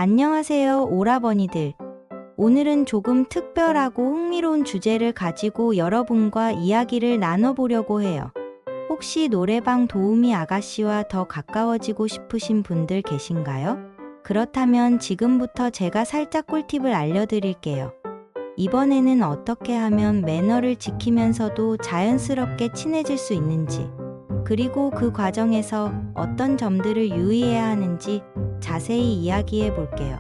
안녕하세요, 오라버니들. 오늘은 조금 특별하고 흥미로운 주제를 가지고 여러분과 이야기를 나눠보려고 해요. 혹시 노래방 도우미 아가씨와 더 가까워지고 싶으신 분들 계신가요? 그렇다면 지금부터 제가 살짝 꿀팁을 알려드릴게요. 이번에는 어떻게 하면 매너를 지키면서도 자연스럽게 친해질 수 있는지, 그리고 그 과정에서 어떤 점들을 유의해야 하는지 자세히 이야기해 볼게요.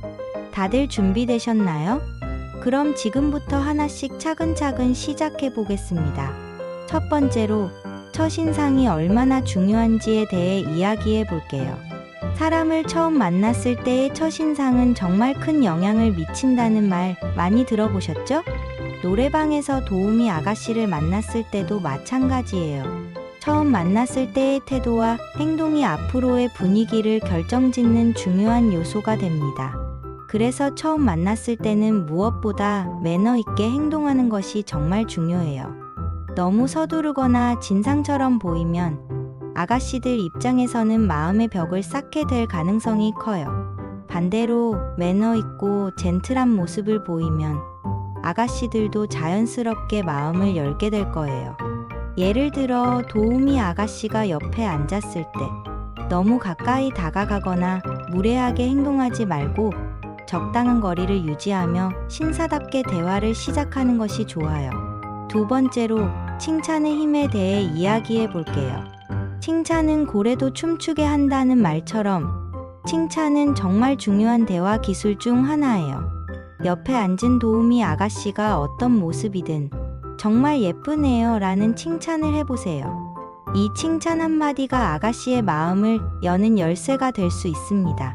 다들 준비되셨나요? 그럼 지금부터 하나씩 차근차근 시작해 보겠습니다. 첫 번째로, 첫인상이 얼마나 중요한지에 대해 이야기해 볼게요. 사람을 처음 만났을 때의 첫인상은 정말 큰 영향을 미친다는 말 많이 들어보셨죠? 노래방에서 도우미 아가씨를 만났을 때도 마찬가지예요. 처음 만났을 때의 태도와 행동이 앞으로의 분위기를 결정짓는 중요한 요소가 됩니다. 그래서 처음 만났을 때는 무엇보다 매너 있게 행동하는 것이 정말 중요해요. 너무 서두르거나 진상처럼 보이면 아가씨들 입장에서는 마음의 벽을 쌓게 될 가능성이 커요. 반대로 매너 있고 젠틀한 모습을 보이면 아가씨들도 자연스럽게 마음을 열게 될 거예요. 예를 들어 도우미 아가씨가 옆에 앉았을 때 너무 가까이 다가가거나 무례하게 행동하지 말고 적당한 거리를 유지하며 신사답게 대화를 시작하는 것이 좋아요. 두 번째로, 칭찬의 힘에 대해 이야기해 볼게요. 칭찬은 고래도 춤추게 한다는 말처럼 칭찬은 정말 중요한 대화 기술 중 하나예요. 옆에 앉은 도우미 아가씨가 어떤 모습이든 정말 예쁘네요 라는 칭찬을 해보세요. 이 칭찬 한마디가 아가씨의 마음을 여는 열쇠가 될 수 있습니다.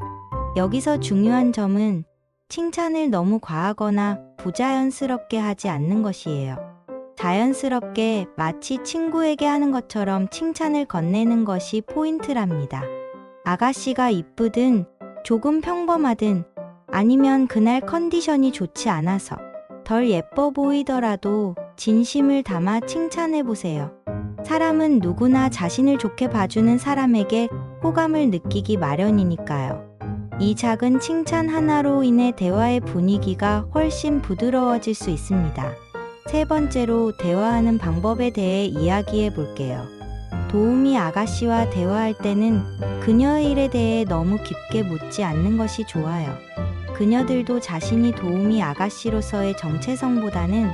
여기서 중요한 점은 칭찬을 너무 과하거나 부자연스럽게 하지 않는 것이에요. 자연스럽게 마치 친구에게 하는 것처럼 칭찬을 건네는 것이 포인트랍니다. 아가씨가 이쁘든 조금 평범하든 아니면 그날 컨디션이 좋지 않아서 덜 예뻐 보이더라도 진심을 담아 칭찬해보세요. 사람은 누구나 자신을 좋게 봐주는 사람에게 호감을 느끼기 마련이니까요. 이 작은 칭찬 하나로 인해 대화의 분위기가 훨씬 부드러워질 수 있습니다. 세 번째로, 대화하는 방법에 대해 이야기해 볼게요. 도우미 아가씨와 대화할 때는 그녀의 일에 대해 너무 깊게 묻지 않는 것이 좋아요. 그녀들도 자신이 도우미 아가씨로서의 정체성보다는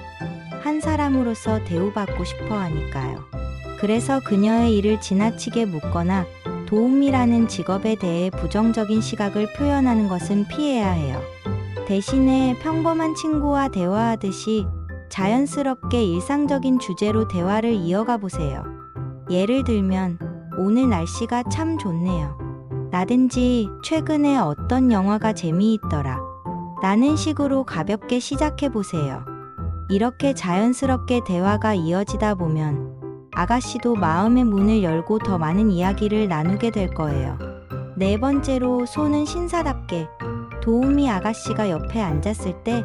한 사람으로서 대우받고 싶어 하니까요. 그래서 그녀의 일을 지나치게 묻거나 도우미라는 직업에 대해 부정적인 시각을 표현하는 것은 피해야 해요. 대신에 평범한 친구와 대화하듯이 자연스럽게 일상적인 주제로 대화를 이어가 보세요. 예를 들면, 오늘 날씨가 참 좋네요. 라든지 최근에 어떤 영화가 재미있더라. 라는 식으로 가볍게 시작해 보세요. 이렇게 자연스럽게 대화가 이어지다 보면 아가씨도 마음의 문을 열고 더 많은 이야기를 나누게 될 거예요. 네 번째로, 손은 신사답게. 도우미 아가씨가 옆에 앉았을 때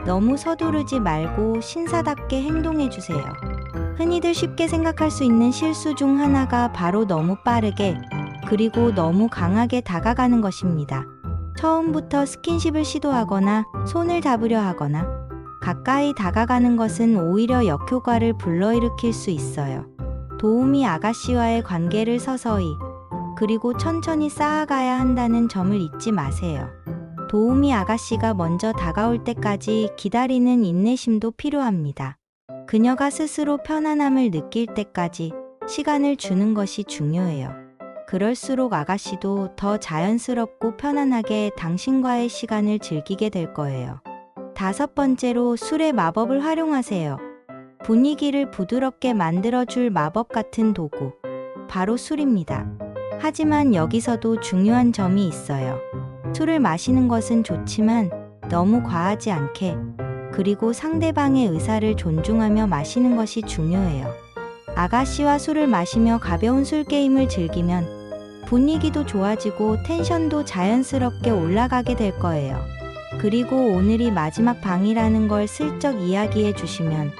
너무 서두르지 말고 신사답게 행동해 주세요. 흔히들 쉽게 생각할 수 있는 실수 중 하나가 바로 너무 빠르게 그리고 너무 강하게 다가가는 것입니다. 처음부터 스킨십을 시도하거나 손을 잡으려 하거나 가까이 다가가는 것은 오히려 역효과를 불러일으킬 수 있어요. 도우미 아가씨와의 관계를 서서히 그리고 천천히 쌓아가야 한다는 점을 잊지 마세요. 도우미 아가씨가 먼저 다가올 때까지 기다리는 인내심도 필요합니다. 그녀가 스스로 편안함을 느낄 때까지 시간을 주는 것이 중요해요. 그럴수록 아가씨도 더 자연스럽고 편안하게 당신과의 시간을 즐기게 될 거예요. 다섯 번째로, 술의 마법을 활용하세요. 분위기를 부드럽게 만들어줄 마법 같은 도구, 바로 술입니다. 하지만 여기서도 중요한 점이 있어요. 술을 마시는 것은 좋지만 너무 과하지 않게, 그리고 상대방의 의사를 존중하며 마시는 것이 중요해요. 아가씨와 술을 마시며 가벼운 술 게임을 즐기면 분위기도 좋아지고 텐션도 자연스럽게 올라가게 될 거예요. 그리고 오늘이 마지막 방이라는 걸 슬쩍 이야기해 주시면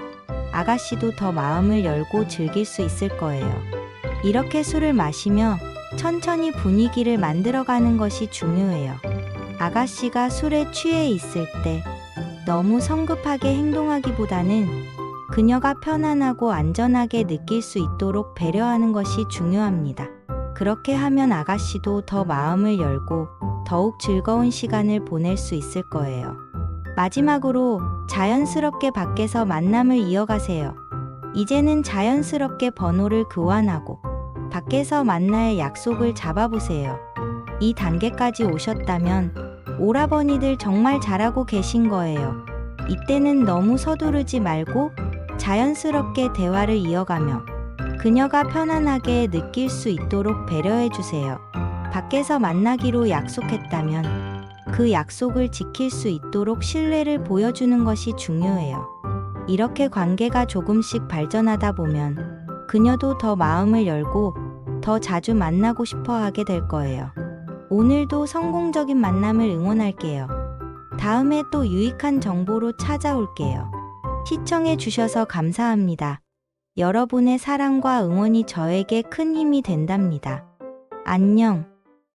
아가씨도 더 마음을 열고 즐길 수 있을 거예요. 이렇게 술을 마시며 천천히 분위기를 만들어가는 것이 중요해요. 아가씨가 술에 취해 있을 때 너무 성급하게 행동하기보다는 그녀가 편안하고 안전하게 느낄 수 있도록 배려하는 것이 중요합니다. 그렇게 하면 아가씨도 더 마음을 열고 더욱 즐거운 시간을 보낼 수 있을 거예요. 마지막으로 자연스럽게 밖에서 만남을 이어가세요. 이제는 자연스럽게 번호를 교환하고 밖에서 만날 약속을 잡아보세요. 이 단계까지 오셨다면 오라버니들 정말 잘하고 계신 거예요. 이때는 너무 서두르지 말고 자연스럽게 대화를 이어가며 그녀가 편안하게 느낄 수 있도록 배려해 주세요. 밖에서 만나기로 약속했다면 그 약속을 지킬 수 있도록 신뢰를 보여주는 것이 중요해요. 이렇게 관계가 조금씩 발전하다 보면 그녀도 더 마음을 열고 더 자주 만나고 싶어 하게 될 거예요. 오늘도 성공적인 만남을 응원할게요. 다음에 또 유익한 정보로 찾아올게요. 시청해 주셔서 감사합니다. 여러분의 사랑과 응원이 저에게 큰 힘이 된답니다. 안녕.